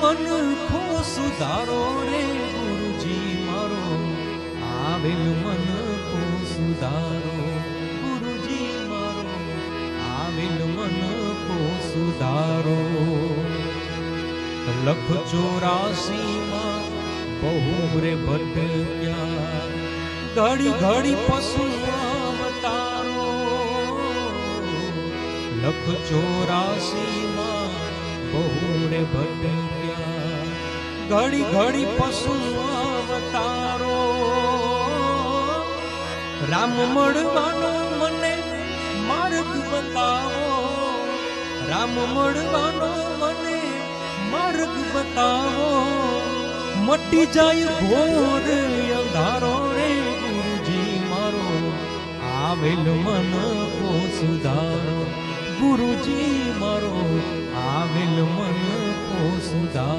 મન ખો સુધારો રે ગુરુજી મારો આવેલ મન ખો સુધારો ગુરુજી મારો આવેલ મન ખો સુધારો લખ 84 માં બહુ રે ભટક્યા ઘડી ઘડી પશુ અવતારો લખ 84 માં બહુ રે ભટક્યા ઘડી ઘડી પશુ અવતારો રામ મળવાનો મને માર્ગ બતાવો રામ મળવાનો મને માર્ગ બતાવો મટી જાય ઘોર અંધારો રે ગુરુજી મારો આવેલ મન કો સુધારો ગુરુજી મારો આવેલ મન કો સુધારો